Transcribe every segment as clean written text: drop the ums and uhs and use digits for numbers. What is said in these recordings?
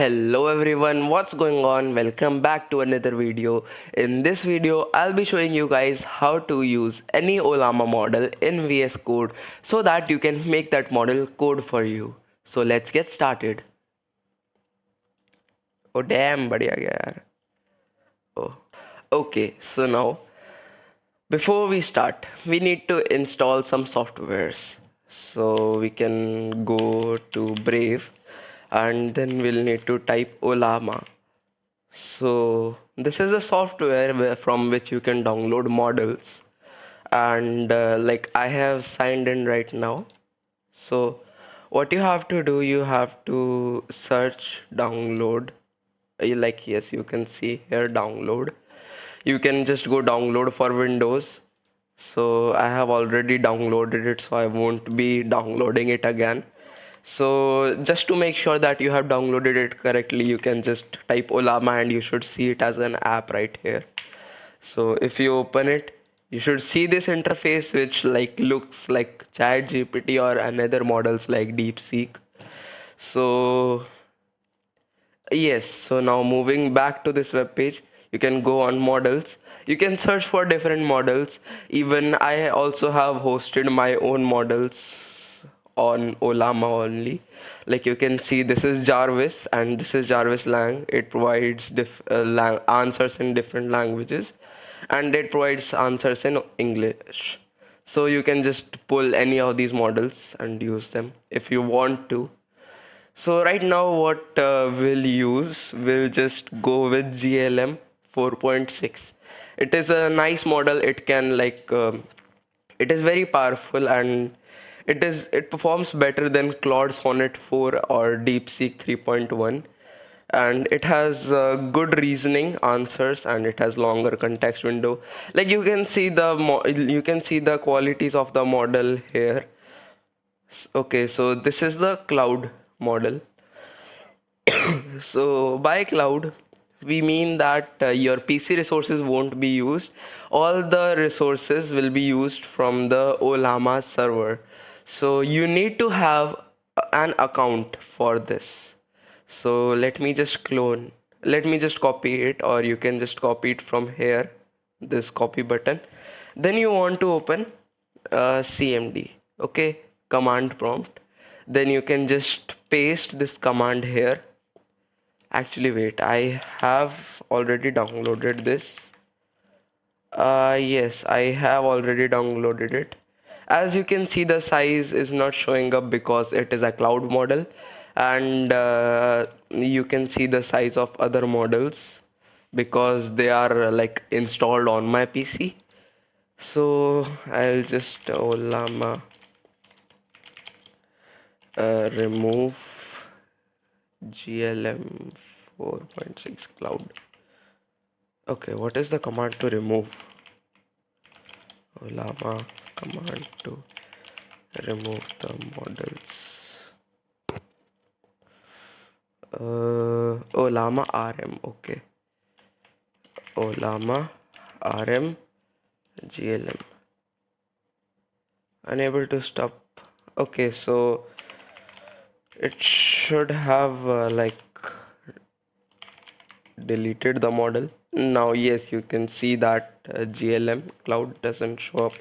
Hello everyone, what's going on? Welcome back to another video. In this video, I'll be showing you guys how to use any Olama model in VS Code so that you can make that model code for you. So let's get started. Oh damn, बढ़िया गया यार. Oh. Okay, so now before we start, we need to install some softwares. So we can go to Brave and then we'll need to type Olama. So this is the software from which you can download models, and like I have signed in right now. So what you have to do, you have to search download. Like yes, you can see here download. You can just go download for Windows. So I have already downloaded it, so I won't be downloading it again. So just to make sure that you have downloaded it correctly, you can just type Olama and you should see it as an app right here. So if you open it, you should see this interface which like looks like ChatGPT or another models like DeepSeek. So yes, so now moving back to this web page, you can go on models. You can search for different models. Even I also have hosted my own models on Olama only. Like you can see, this is Jarvis and this is Jarvis Lang. It provides answers in different languages and it provides answers in English. So you can just pull any of these models and use them if you want to. So right now what we'll use, we'll just go with GLM 4.6. It is a nice model. It can it is very powerful and it performs better than Claude Sonnet 4 or DeepSeek 3.1, and it has good reasoning answers and it has longer context window. Like you can see you can see the qualities of the model here. Okay, so this is the cloud model. So by cloud, we mean that your PC resources won't be used. All the resources will be used from the Olama server. So you need to have an account for this. So let me just clone. Let me just copy it, or you can just copy it from here, this copy button. Then you want to open CMD, okay, command prompt. Then you can just paste this command here. Actually, wait, I have already downloaded this. Yes, I have already downloaded it. As you can see, the size is not showing up because it is a cloud model, and you can see the size of other models because they are like installed on my PC. So I'll just Olama remove GLM 4.6 cloud. Okay, what is the command to remove? Olama command to remove the models. Olama RM. Okay. Olama RM GLM. Unable to stop. Okay, so it should have deleted the model. Now yes, you can see that GLM cloud doesn't show up.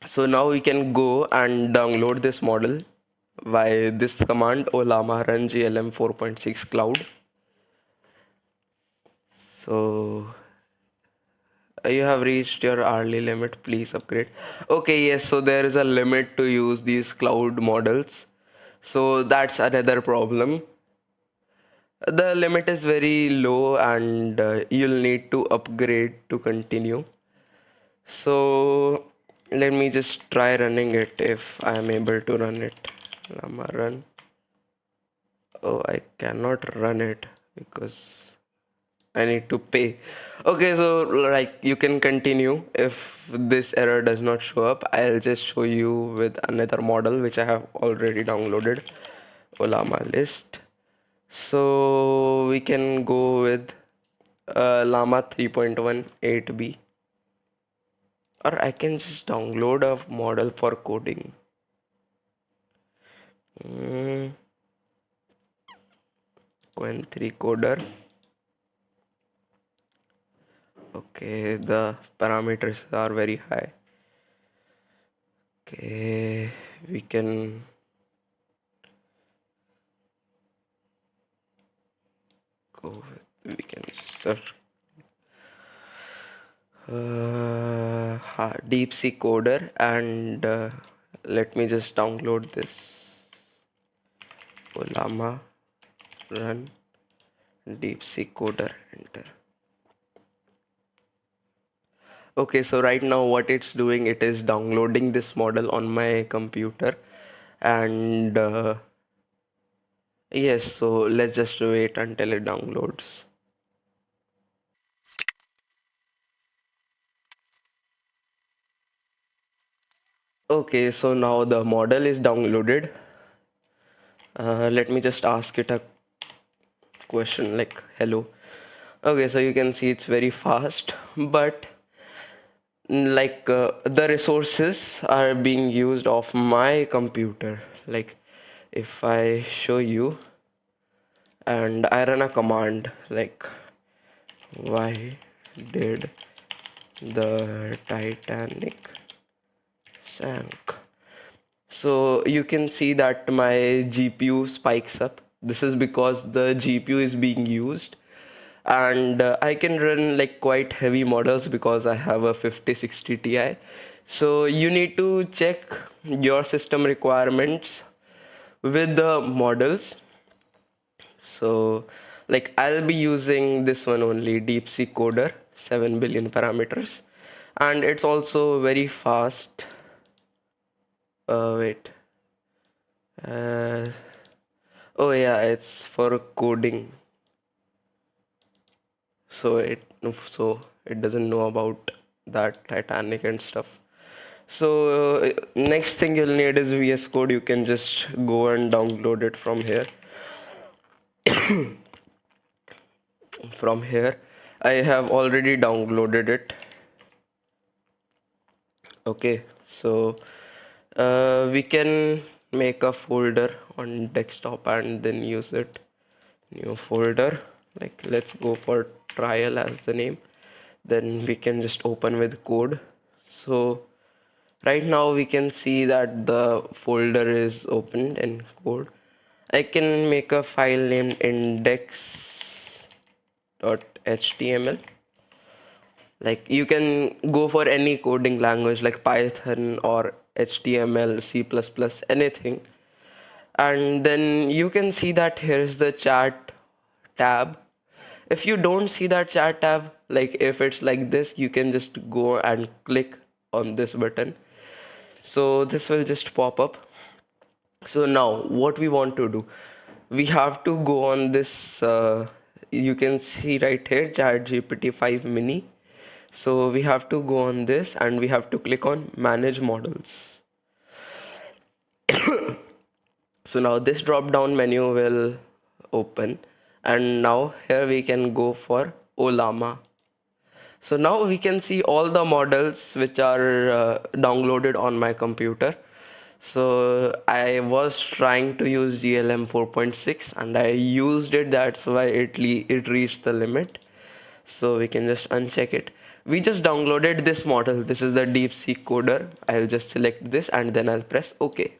So now we can go and download this model by this command Olama run glm 4.6 cloud. So you have reached your hourly limit, please upgrade. Okay, yes, so there is a limit to use these cloud models, so that's another problem. The limit is very low and you'll need to upgrade to continue. So let me just try running it if I am able to run it. Llama run. Oh, I cannot run it because I need to pay. Okay, so like you can continue. If this error does not show up, I'll just show you with another model which I have already downloaded. Olama list. So we can go with Llama 3.1 8B, or I can just download a model for coding. Qwen3 coder. Okay, the parameters are very high. Okay, we can go with, we can search deep sea coder, and let me just download this. Olama run deep sea coder, enter. Okay, so right now what it's doing, it is downloading this model on my computer, and yes, so let's just wait until it downloads. Okay, so now the model is downloaded. Let me just ask it a question like hello. Okay, so you can see it's very fast, but like the resources are being used off my computer. Like if I show you and I run a command like why did the Titanic sank? So you can see that my GPU spikes up. This is because the GPU is being used, and I can run like quite heavy models because I have a 5060 Ti. So you need to check your system requirements with the models. So like I'll be using this one only, DeepSeek Coder, 7 billion parameters, and it's also very fast. Wait. Uh, oh yeah, it's for coding. So it doesn't know about that Titanic and stuff. So next thing you'll need is VS Code. You can just go and download it from here. From here, I have already downloaded it. Okay, so we can make a folder on desktop and then use it. New folder, like let's go for trial as the name. Then we can just open with code. So right now we can see that the folder is opened in code. I can make a file named index.html. Like you can go for any coding language like Python or HTML, C++, anything. And then you can see that here is the chat tab. If you don't see that chat tab, like if it's like this, you can just go and click on this button. So this will just pop up. So now what we want to do, we have to go on this, you can see right here, chat GPT 5 mini. So we have to go on this and we have to click on manage models. So now this drop down menu will open, and now here we can go for Olama. So now we can see all the models which are downloaded on my computer. So I was trying to use GLM 4.6 and I used it, that's why it reached the limit. So we can just uncheck it. We just downloaded this model. This is the DeepSeek coder. I'll just select this and then I'll press OK.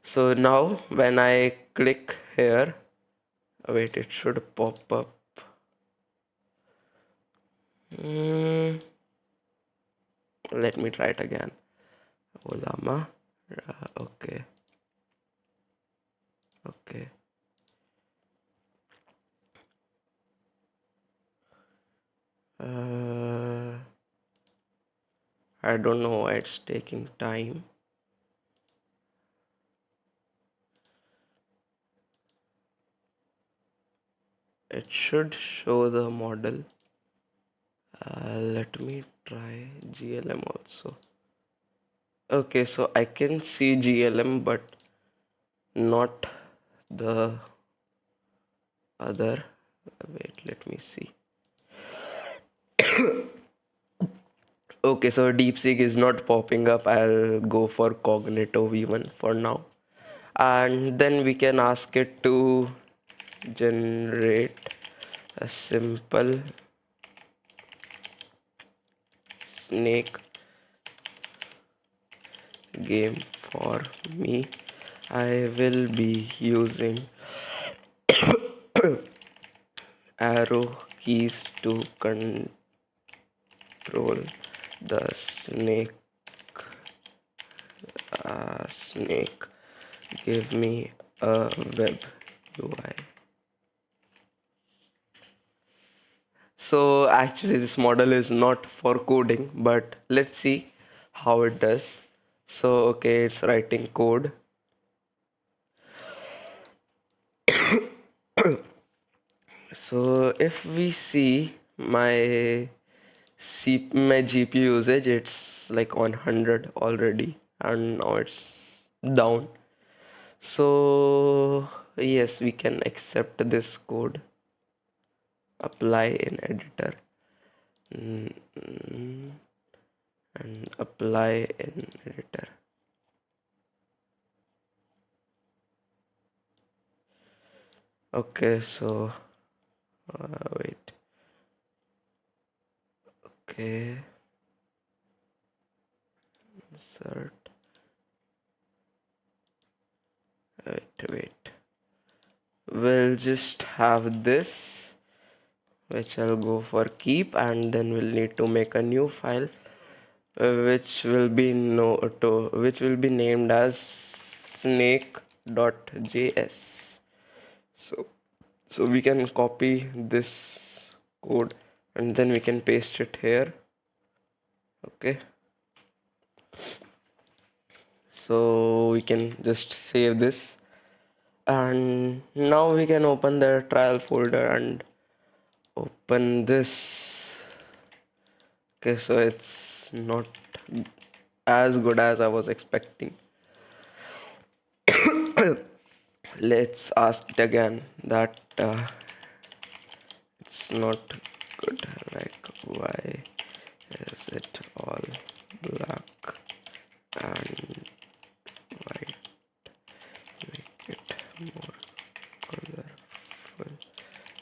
So now when I click here, wait, it should pop up. Let me try it again. Olama. Okay. Okay. I don't know why it's taking time. It should show the model. Let me try GLM also. Okay, so I can see GLM but not the other. Wait, let me see. Okay, so DeepSeek is not popping up. I'll go for Cognito V1 for now. And then we can ask it to generate a simple snake game for me. I will be using arrow keys to control the snake. Give me a web UI. So actually this model is not for coding, but let's see how it does. So okay, it's writing code. So if we see my GPU usage, it's like on 100 already, and now it's down. So yes, we can accept this code, apply in editor, mm, and apply in editor. Okay, so wait. Okay, insert. Wait. We'll just have this, which I'll go for keep, and then we'll need to make a new file, which will be which will be named as snake.js. So we can copy this code and then we can paste it here. Okay, so we can just save this, and now we can open the trial folder and open this. Okay, so it's not as good as I was expecting. Let's ask it again that it's not good. Like, why is it all black and white? Make it more colorful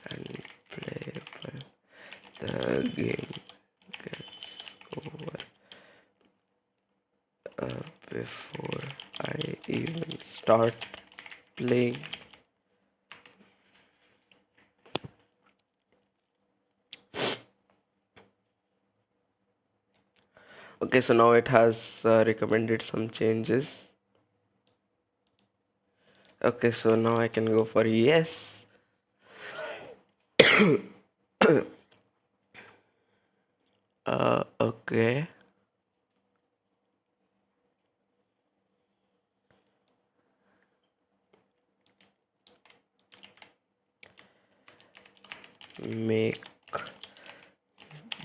and playable. The game gets over before I even start playing. Okay, so now it has recommended some changes. Okay, so now I can go for yes. Okay. Make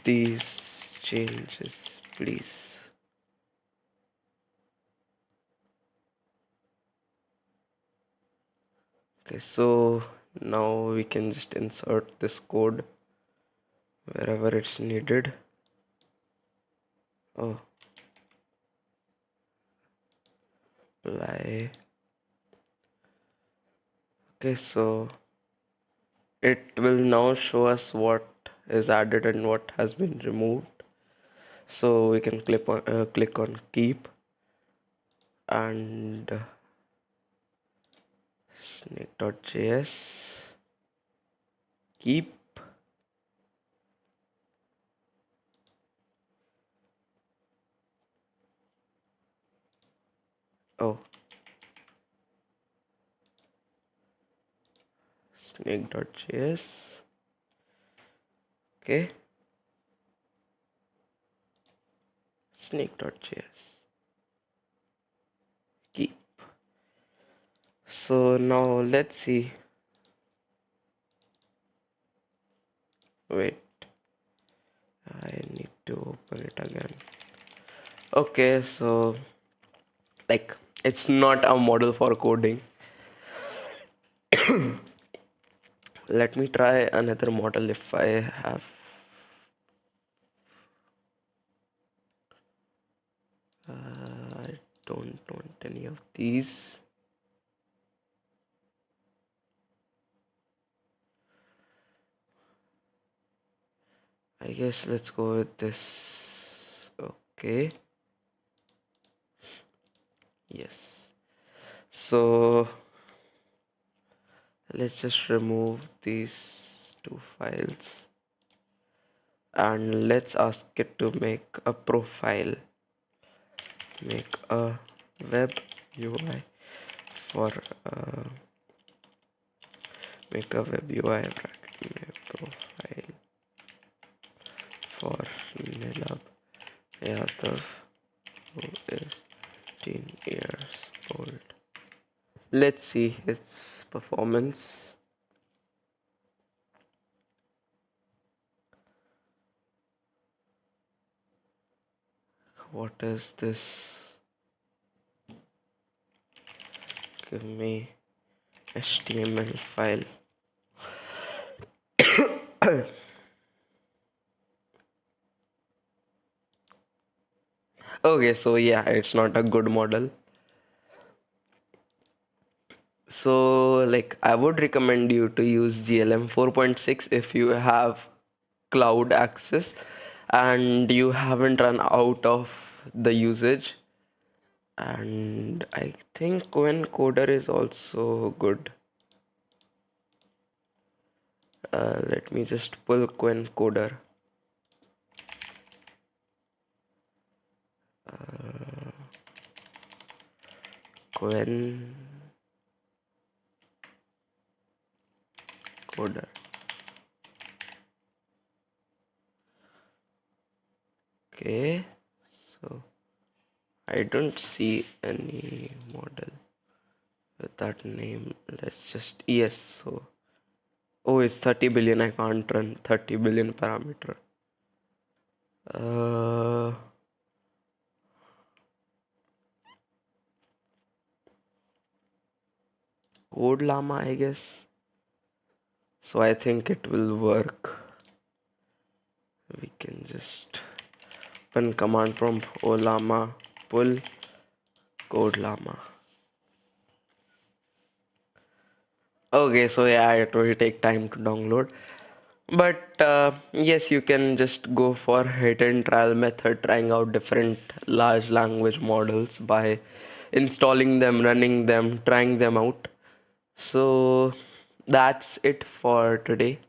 these changes, please. Okay, so now we can just insert this code wherever it's needed. Oh, apply. Okay, so it will now show us what is added and what has been removed. So we can click on keep, and snake.js keep. Oh, snake.js. Okay, snake.js keep. So now let's see. Wait, I need to open it again. Okay, so like it's not a model for coding. Let me try another model if I have. I don't want any of these. I guess let's go with this. Okay. Yes. So let's just remove these two files and let's ask it to make a profile. Make a web UI for make a web UI bracket profile for Nilab Yadav, who is 10 years old. Let's see its performance. What is this? Give me HTML file. Okay, so yeah, it's not a good model. So, like, I would recommend you to use GLM 4.6 if you have cloud access and you haven't run out of the usage. And I think Quen Coder is also good. Let me just pull Quen Coder. Quen Coder. Okay, so I don't see any model with that name. Let's just, yes, so oh, it's 30 billion. I can't run 30 billion parameter. Uh, Code Llama, I guess. So I think it will work. We can just run command prompt Olama pull Code Llama. Okay, so yeah, it will take time to download. But yes, you can just go for hit and trial method, trying out different large language models by installing them, running them, trying them out. So that's it for today.